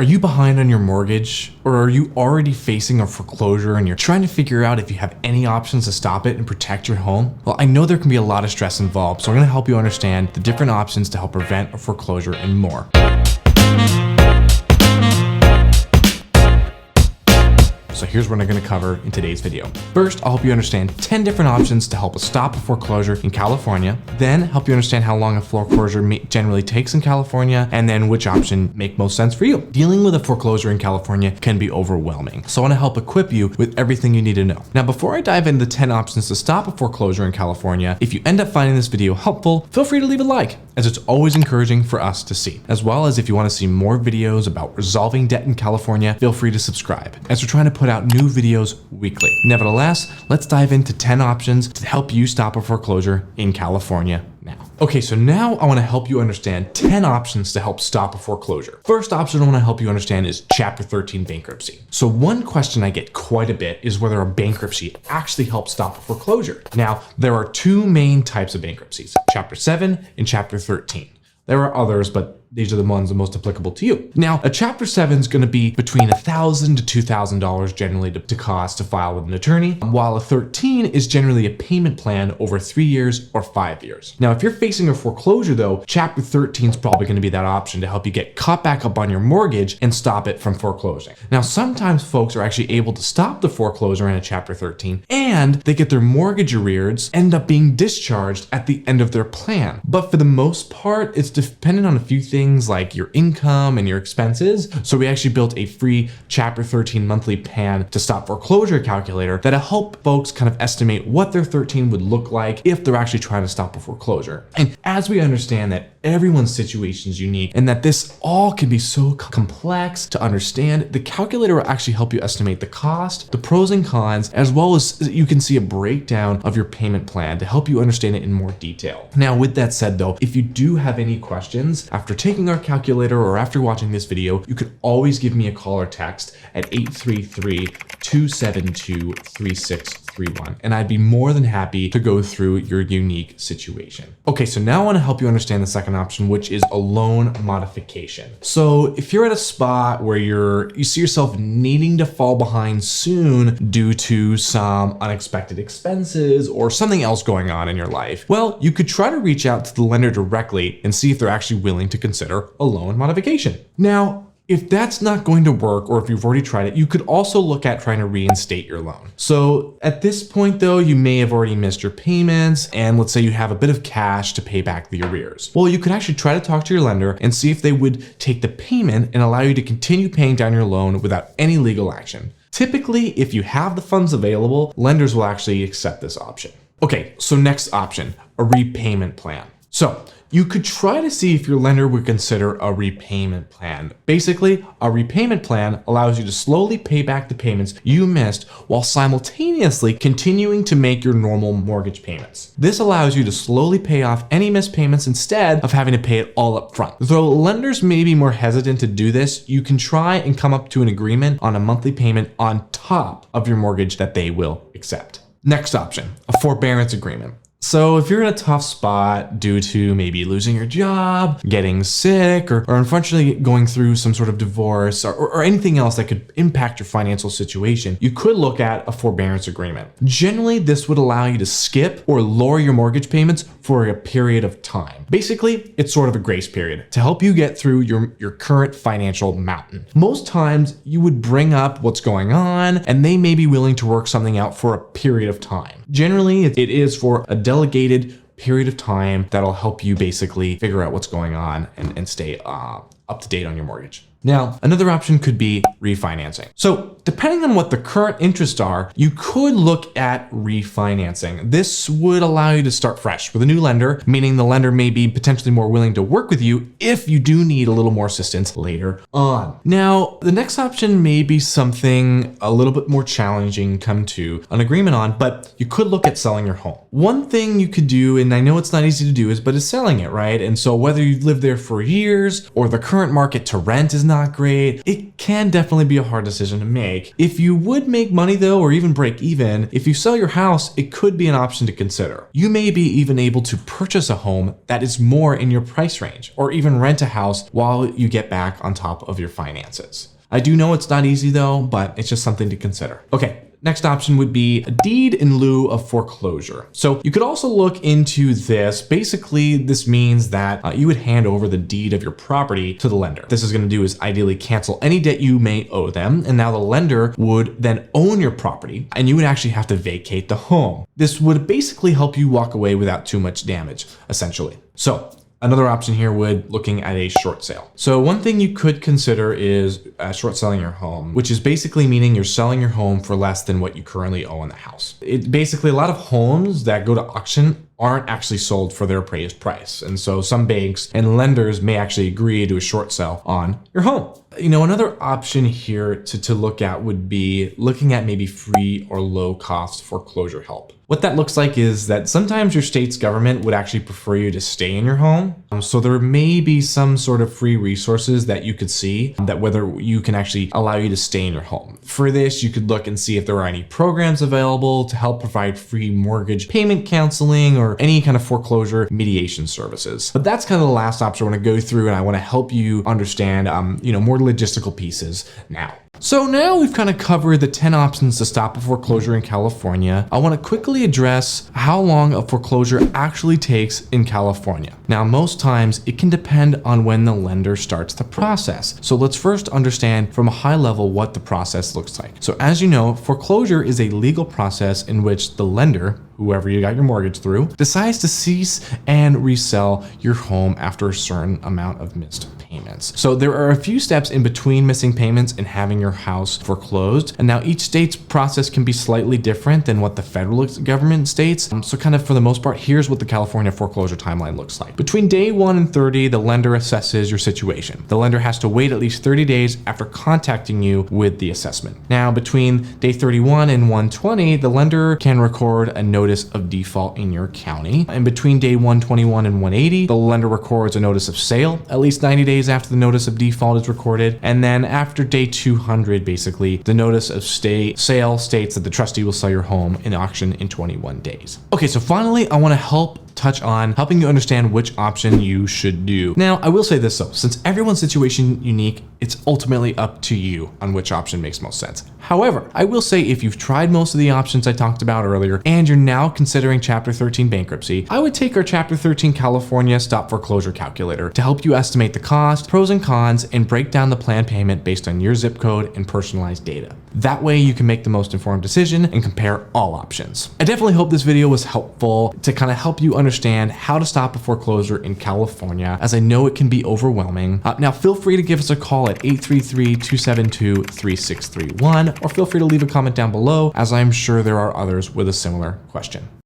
Are you behind on your mortgage, or are you already facing a foreclosure and you're trying to figure out if you have any options to stop it and protect your home? Well, I know there can be a lot of stress involved, so I'm going to help you understand the different options to help prevent a foreclosure and more. So here's what I'm going to cover in today's video. First, I'll help you understand 10 different options to help us stop a foreclosure in California, then help you understand how long a foreclosure generally takes in California, and then which option make most sense for you. Dealing with a foreclosure in California can be overwhelming, so I want to help equip you with everything you need to know. Now, before I dive into the 10 options to stop a foreclosure in California, if you end up finding this video helpful, feel free to leave a like, as it's always encouraging for us to see. As well as if you want to see more videos about resolving debt in California, feel free to subscribe, as we're trying to put out new videos weekly. Nevertheless, let's dive into 10 options to help you stop a foreclosure in California now. Okay, so now I want to help you understand 10 options to help stop a foreclosure. First option I want to help you understand is Chapter 13 bankruptcy. So one question I get quite a bit is whether a bankruptcy actually helps stop a foreclosure. Now, there are two main types of bankruptcies, Chapter 7 and Chapter 13. There are others, but these are the ones the most applicable to you. Now, a Chapter 7 is going to be between $1,000 to $2,000 generally to cost to file with an attorney, while a 13 is generally a payment plan over 3 years or 5 years. Now, if you're facing a foreclosure though, Chapter 13 is probably going to be that option to help you get caught back up on your mortgage and stop it from foreclosing. Now, sometimes folks are actually able to stop the foreclosure in a Chapter 13 and they get their mortgage arrears end up being discharged at the end of their plan. But for the most part, it's dependent on a few things like your income and your expenses. So we actually built a free Chapter 13 monthly plan to stop foreclosure calculator that'll help folks kind of estimate what their 13 would look like if they're actually trying to stop a foreclosure. And as we understand that everyone's situation is unique and that this all can be so complex to understand, the calculator will actually help you estimate the cost, the pros and cons, as well as you can see a breakdown of your payment plan to help you understand it in more detail. Now, with that said though, if you do have any questions after taking our calculator or after watching this video, you could always give me a call or text at 833-272-3631, and I'd be more than happy to go through your unique situation. Okay, so now I want to help you understand the second option, which is a loan modification. So if you're at a spot where you see yourself needing to fall behind soon due to some unexpected expenses or something else going on in your life, well, you could try to reach out to the lender directly and see if they're actually willing to consider a loan modification. Now, if that's not going to work, or if you've already tried it, you could also look at trying to reinstate your loan. So at this point though, you may have already missed your payments, and let's say you have a bit of cash to pay back the arrears. Well, you could actually try to talk to your lender and see if they would take the payment and allow you to continue paying down your loan without any legal action. Typically, if you have the funds available, lenders will actually accept this option. Okay, so next option, a repayment plan. So you could try to see if your lender would consider a repayment plan. Basically, a repayment plan allows you to slowly pay back the payments you missed while simultaneously continuing to make your normal mortgage payments. This allows you to slowly pay off any missed payments instead of having to pay it all up front. Though lenders may be more hesitant to do this, you can try and come up to an agreement on a monthly payment on top of your mortgage that they will accept. Next option, a forbearance agreement. So if you're in a tough spot due to maybe losing your job, getting sick, or unfortunately going through some sort of divorce or anything else that could impact your financial situation, you could look at a forbearance agreement. Generally, this would allow you to skip or lower your mortgage payments for a period of time. Basically, it's sort of a grace period to help you get through your current financial mountain. Most times you would bring up what's going on and they may be willing to work something out for a period of time. Generally, it is for a delegated period of time that'll help you basically figure out what's going on and stay up to date on your mortgage. Now, another option could be refinancing. So depending on what the current interests are, you could look at refinancing. This would allow you to start fresh with a new lender, meaning the lender may be potentially more willing to work with you if you do need a little more assistance later on. Now, the next option may be something a little bit more challenging to come to an agreement on, but you could look at selling your home. One thing you could do, and I know it's not easy to do, is selling it, right? And so whether you've lived there for years or the current market to rent isn't not great. It can definitely be a hard decision to make. If you would make money though, or even break even, if you sell your house, it could be an option to consider. You may be even able to purchase a home that is more in your price range, or even rent a house while you get back on top of your finances. I do know it's not easy though, but it's just something to consider. Okay. Next option would be a deed in lieu of foreclosure. So you could also look into this. Basically, this means that you would hand over the deed of your property to the lender. This is going to do is ideally cancel any debt you may owe them. And now the lender would then own your property and you would actually have to vacate the home. This would basically help you walk away without too much damage, essentially. So another option here would looking at a short sale. So one thing you could consider is short selling your home, which is basically meaning you're selling your home for less than what you currently owe on the house. It basically, a lot of homes that go to auction aren't actually sold for their appraised price. And so some banks and lenders may actually agree to a short sale on your home. Another option here to look at would be looking at maybe free or low cost foreclosure help. What that looks like is that sometimes your state's government would actually prefer you to stay in your home. So there may be some sort of free resources that you could see that whether you can actually allow you to stay in your home. For this, you could look and see if there are any programs available to help provide free mortgage payment counseling or any kind of foreclosure mediation services. But that's kind of the last option I want to go through, and I want to help you understand, more logistical pieces now. So now we've kind of covered the 10 options to stop a foreclosure in California. I want to quickly address how long a foreclosure actually takes in California. Now, most times it can depend on when the lender starts the process. So let's first understand from a high level what the process looks like. So as you know, foreclosure is a legal process in which the lender, whoever you got your mortgage through, decides to cease and resell your home after a certain amount of missed payments. So there are a few steps in between missing payments and having your house foreclosed. And now each state's process can be slightly different than what the federal government states. So kind of for the most part, here's what the California foreclosure timeline looks like. Between day 1 and 30, the lender assesses your situation. The lender has to wait at least 30 days after contacting you with the assessment. Now, between day 31 and 120, the lender can record a notice of default in your county. And between day 121 and 180, the lender records a notice of sale at least 90 days after the notice of default is recorded. And then after day 200, basically, the notice of sale states that the trustee will sell your home in auction in 21 days. Okay, so finally, I want to touch on helping you understand which option you should do. Now, I will say this though, since everyone's situation unique, it's ultimately up to you on which option makes most sense. However, I will say if you've tried most of the options I talked about earlier and you're now considering Chapter 13 bankruptcy, I would take our Chapter 13 California Stop Foreclosure calculator to help you estimate the cost, pros and cons, and break down the planned payment based on your zip code and personalized data. That way you can make the most informed decision and compare all options. I definitely hope this video was helpful to kind of help you understand how to stop a foreclosure in California, as I know it can be overwhelming. Now feel free to give us a call at 833-272-3631, or feel free to leave a comment down below, as I'm sure there are others with a similar question.